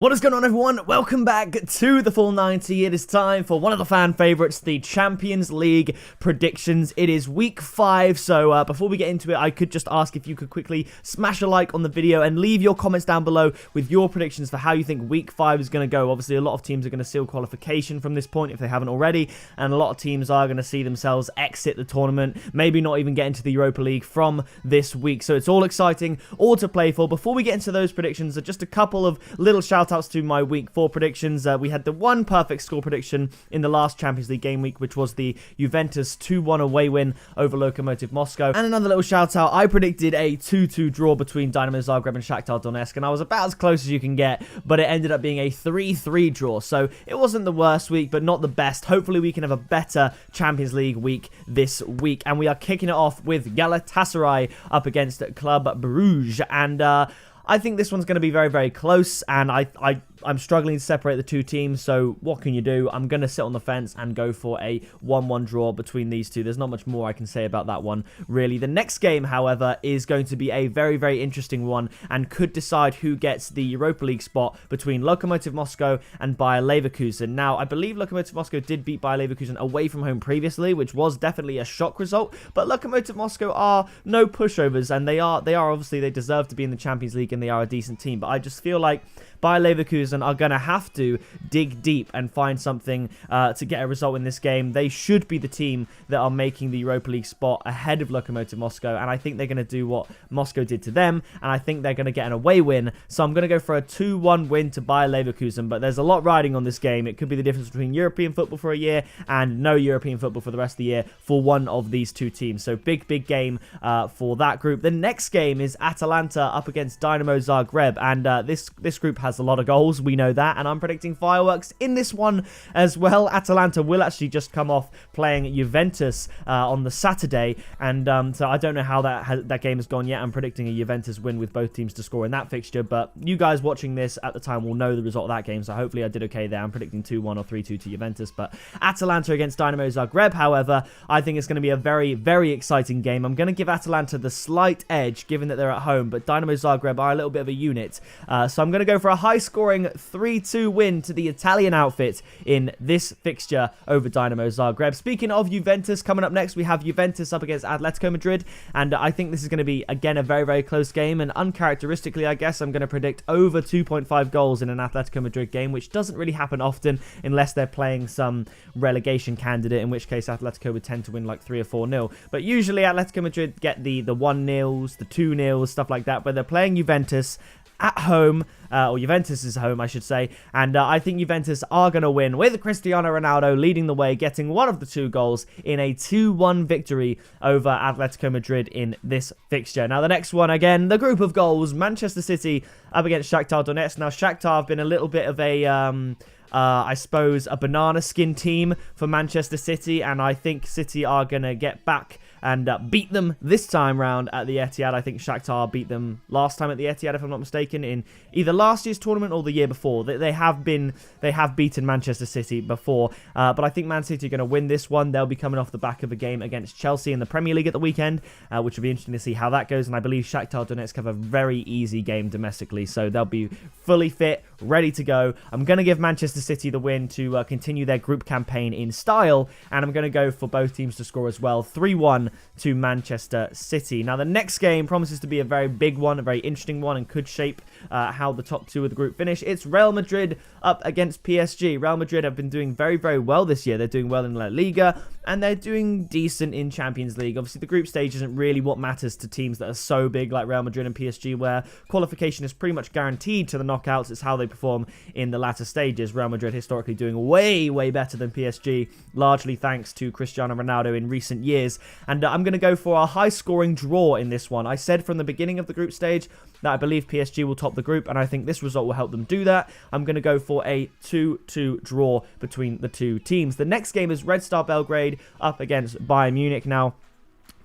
What is going on, everyone? Welcome back to the Full 90. It is time for one of the fan favourites, the Champions League predictions. It is week 5, so before we get into it, I could just ask if you could quickly smash a like on the video and leave your comments down below with your predictions for how you think week 5 is going to go. Obviously, a lot of teams are going to seal qualification from this point if they haven't already, and a lot of teams are going to see themselves exit the tournament, maybe not even get into the Europa League from this week. So it's all exciting, all to play for. Before we get into those predictions, just a couple of little shout-outs to my week 4 predictions. We had the one perfect score prediction in the last Champions League game week, which was the Juventus 2-1 away win over Lokomotiv Moscow. And another little shout out, I predicted a 2-2 draw between Dinamo Zagreb and Shakhtar Donetsk, and I was about as close as you can get, but it ended up being a 3-3 draw. So it wasn't the worst week, but not the best. Hopefully we can have a better Champions League week this week. And we are kicking it off with Galatasaray up against Club Brugge. And I think this one's going to be very, very close, and I'm struggling to separate the two teams, so what can you do? I'm going to sit on the fence and go for a 1-1 draw between these two. There's not much more I can say about that one, really. The next game, however, is going to be a very, very interesting one and could decide who gets the Europa League spot between Lokomotiv Moscow and Bayer Leverkusen. Now, I believe Lokomotiv Moscow did beat Bayer Leverkusen away from home previously, which was definitely a shock result, but Lokomotiv Moscow are no pushovers, and they are obviously, they deserve to be in the Champions League, and they are a decent team, but I just feel like Bayer Leverkusen are going to have to dig deep and find something to get a result in this game. They should be the team that are making the Europa League spot ahead of Lokomotiv Moscow, and I think they're going to do what Moscow did to them, and I think they're going to get an away win. So I'm going to go for a 2-1 win to Bayer Leverkusen, but there's a lot riding on this game. It could be the difference between European football for a year and no European football for the rest of the year for one of these two teams. So big game for that group. The next game is Atalanta up against Dinamo Zagreb, and this group has a lot of goals, we know that, and I'm predicting fireworks in this one as well. Atalanta will actually just come off playing Juventus on the Saturday, and so I don't know how that game has gone yet. I'm predicting a Juventus win with both teams to score in that fixture, but you guys watching this at the time will know the result of that game, so hopefully I did okay there. I'm predicting 2-1 or 3-2 to Juventus, but Atalanta against Dinamo Zagreb, however, I think it's going to be a very, very exciting game. I'm going to give Atalanta the slight edge given that they're at home, but Dinamo Zagreb are a little bit of a unit, so I'm going to go for a high-scoring 3-2 win to the Italian outfit in this fixture over Dinamo Zagreb. Speaking of Juventus, coming up next, we have Juventus up against Atletico Madrid, and I think this is going to be, again, a very, very close game, and uncharacteristically, I guess, I'm going to predict over 2.5 goals in an Atletico Madrid game, which doesn't really happen often unless they're playing some relegation candidate, in which case Atletico would tend to win like 3 or 4-0. But usually Atletico Madrid get the 1-0s, the 2-0s, stuff like that, but they're playing Juventus at home, or Juventus is home, I should say, and I think Juventus are going to win with Cristiano Ronaldo leading the way, getting one of the 2 goals in a 2-1 victory over Atletico Madrid in this fixture. Now, the next one, again, the group of goals, Manchester City up against Shakhtar Donetsk. Now, Shakhtar have been a little bit of a I suppose a banana skin team for Manchester City, and I think City are going to get back and beat them this time round at the Etihad. I think Shakhtar beat them last time at the Etihad, if I'm not mistaken, in either last year's tournament or the year before. They have beaten Manchester City before, but I think Man City are going to win this one. They'll be coming off the back of a game against Chelsea in the Premier League at the weekend, which will be interesting to see how that goes, and I believe Shakhtar Donetsk have a very easy game domestically, so they'll be fully fit, ready to go. I'm going to give Manchester City the win to continue their group campaign in style, and I'm going to go for both teams to score as well. 3-1 to Manchester City. Now, the next game promises to be a very big one, a very interesting one, and could shape how the top 2 of the group finish. It's Real Madrid up against PSG. Real Madrid have been doing very, very well this year. They're doing well in La Liga, and they're doing decent in Champions League. Obviously, the group stage isn't really what matters to teams that are so big like Real Madrid and PSG, where qualification is pretty much guaranteed to the knockouts. It's how they perform in the latter stages. Real Madrid historically doing way, way better than PSG, largely thanks to Cristiano Ronaldo in recent years. And I'm going to go for a high-scoring draw in this one. I said from the beginning of the group stage that I believe PSG will top the group, and I think this result will help them do that. I'm going to go for a 2-2 draw between the two teams. The next game is Red Star Belgrade up against Bayern Munich. Now,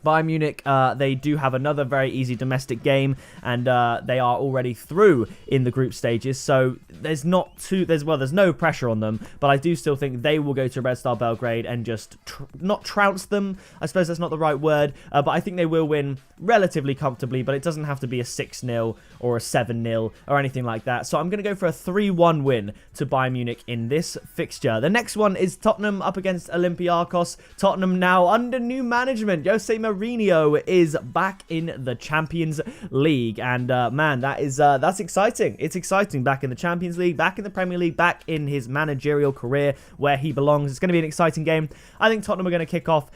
Bayern Munich, they do have another very easy domestic game, and they are already through in the group stages, so there's no pressure on them, but I do still think they will go to Red Star Belgrade and just not trounce them. I suppose that's not the right word, but I think they will win relatively comfortably, but it doesn't have to be a 6-0 or a 7-0 or anything like that. So I'm going to go for a 3-1 win to Bayern Munich in this fixture. The next one is Tottenham up against Olympiakos. Tottenham now under new management. Jose Mourinho is back in the Champions League, and man, that's exciting. It's exciting, back in the Champions League, back in the Premier League, back in his managerial career where he belongs. It's going to be an exciting game. I think Tottenham are going to kick off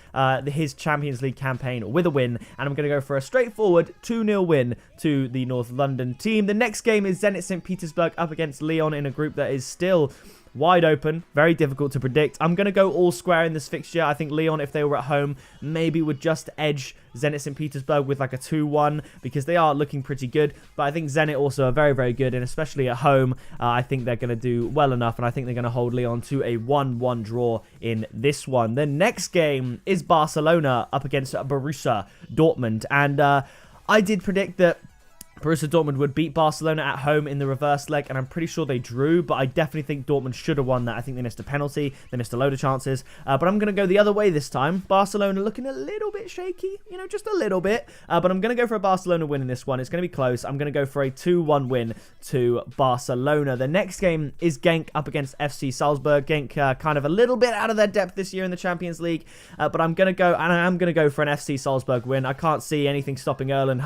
his Champions League campaign with a win, and I'm going to go for a straightforward 2-0 win to the North London team. The next game is Zenit St. Petersburg up against Lyon in a group that is still wide open, very difficult to predict. I'm going to go all square in this fixture. I think Lyon, if they were at home, maybe would just edge Zenit St. Petersburg with like a 2-1 because they are looking pretty good. But I think Zenit also are very, very good, and especially at home, I think they're going to do well enough, and I think they're going to hold Lyon to a 1-1 draw in this one. The next game is Barcelona up against Borussia Dortmund, and I did predict that Borussia Dortmund would beat Barcelona at home in the reverse leg, and I'm pretty sure they drew, but I definitely think Dortmund should have won that. I think they missed a penalty, they missed a load of chances, but I'm going to go the other way this time. Barcelona looking a little bit shaky, just a little bit, but I'm going to go for a Barcelona win in this one. It's going to be close. I'm going to go for a 2-1 win to Barcelona. The next game is Genk up against FC Salzburg. Genk kind of a little bit out of their depth this year in the Champions League, but I'm going to go, and I am going to go for an FC Salzburg win. I can't see anything stopping Erling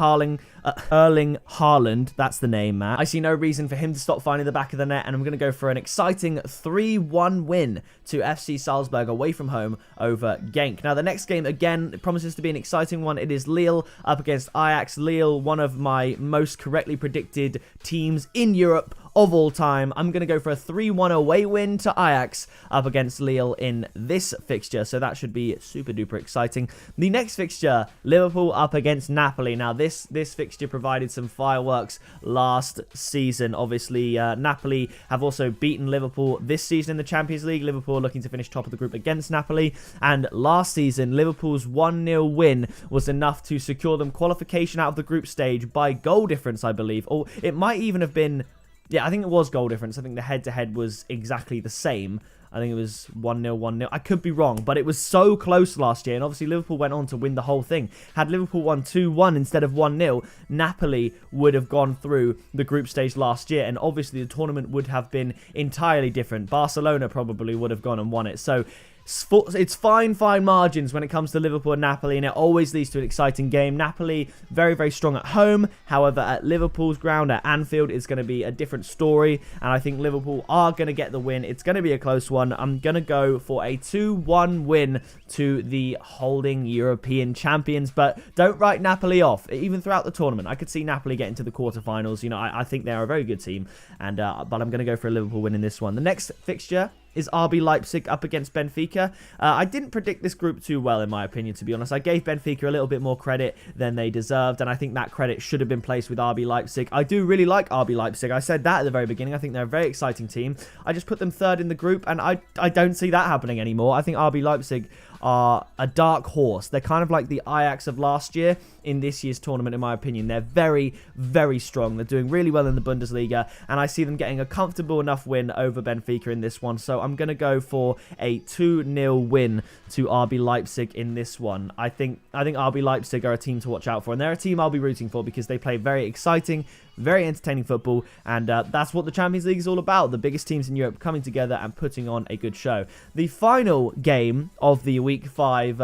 Haaland, that's the name, Matt. I see no reason for him to stop finding the back of the net, and I'm going to go for an exciting 3-1 win to FC Salzburg away from home over Genk. Now, the next game, again, it promises to be an exciting one. It is Lille up against Ajax. Lille, one of my most correctly predicted teams in Europe of all time. I'm going to go for a 3-1 away win to Ajax up against Lille in this fixture, so that should be super duper exciting. The next fixture, Liverpool up against Napoli. Now, this fixture provided some fireworks last season. Obviously, Napoli have also beaten Liverpool this season in the Champions League. Liverpool looking to finish top of the group against Napoli, and last season, Liverpool's 1-0 win was enough to secure them qualification out of the group stage by goal difference, I believe, or it might even have been, yeah, I think it was goal difference. I think the head-to-head was exactly the same. I think it was 1-0, 1-0. I could be wrong, but it was so close last year, and obviously Liverpool went on to win the whole thing. Had Liverpool won 2-1 instead of 1-0, Napoli would have gone through the group stage last year, and obviously the tournament would have been entirely different. Barcelona probably would have gone and won it. So it's fine margins when it comes to Liverpool and Napoli, and it always leads to an exciting game. Napoli, very, very strong at home. However, at Liverpool's ground, at Anfield, it's going to be a different story, and I think Liverpool are going to get the win. It's going to be a close one. I'm going to go for a 2-1 win to the holding European champions, but don't write Napoli off. Even throughout the tournament, I could see Napoli getting to the quarterfinals. I think they're a very good team, and but I'm going to go for a Liverpool win in this one. The next fixture is RB Leipzig up against Benfica. I didn't predict this group too well, in my opinion, to be honest. I gave Benfica a little bit more credit than they deserved, and I think that credit should have been placed with RB Leipzig. I do really like RB Leipzig. I said that at the very beginning. I think they're a very exciting team. I just put them third in the group, and I don't see that happening anymore. I think RB Leipzig are a dark horse. They're kind of like the Ajax of last year in this year's tournament, in my opinion. They're very, very strong. They're doing really well in the Bundesliga, and I see them getting a comfortable enough win over Benfica in this one. So I'm going to go for a 2-0 win to RB Leipzig in this one. I think RB Leipzig are a team to watch out for, and they're a team I'll be rooting for because they play very exciting, very entertaining football, and that's what the Champions League is all about. The biggest teams in Europe coming together and putting on a good show. The final game of the week 5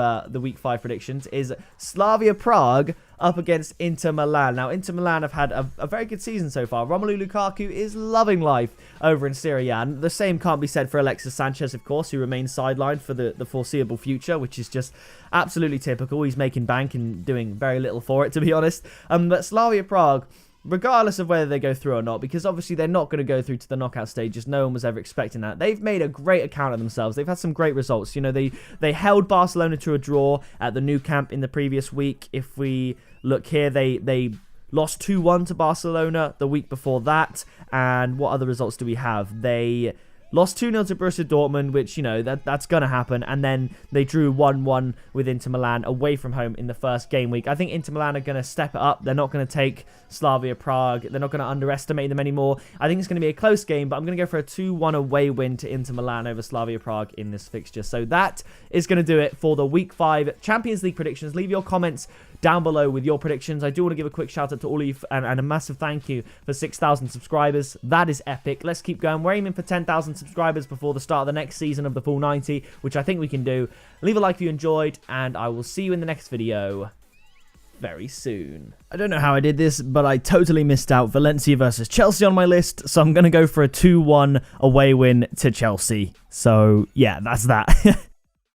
predictions is Slavia Prague up against Inter Milan. Now, Inter Milan have had a very good season so far. Romelu Lukaku is loving life over in Serie A. And the same can't be said for Alexis Sanchez, of course, who remains sidelined for the foreseeable future, which is just absolutely typical. He's making bank and doing very little for it, to be honest. But Slavia Prague, regardless of whether they go through or not, because obviously they're not going to go through to the knockout stages. No one was ever expecting that. They've made a great account of themselves. They've had some great results. They held Barcelona to a draw at the Nou Camp in the previous week. If we look here, they lost 2-1 to Barcelona the week before that. And what other results do we have? They lost 2-0 to Borussia Dortmund, which, you know, that's going to happen. And then they drew 1-1 with Inter Milan away from home in the first game week. I think Inter Milan are going to step it up. They're not going to take Slavia Prague. They're not going to underestimate them anymore. I think it's going to be a close game, but I'm going to go for a 2-1 away win to Inter Milan over Slavia Prague in this fixture. So that is going to do it for the Week 5 Champions League predictions. Leave your comments down below with your predictions. I do want to give a quick shout out to all of you and a massive thank you for 6,000 subscribers. That is epic. Let's keep going. We're aiming for 10,000 subscribers before the start of the next season of the full 90, which I think we can do. Leave a like if you enjoyed, and I will see you in the next video very soon. I don't know how I did this, but I totally missed out Valencia versus Chelsea on my list, so I'm going to go for a 2-1 away win to Chelsea. So yeah, that's that.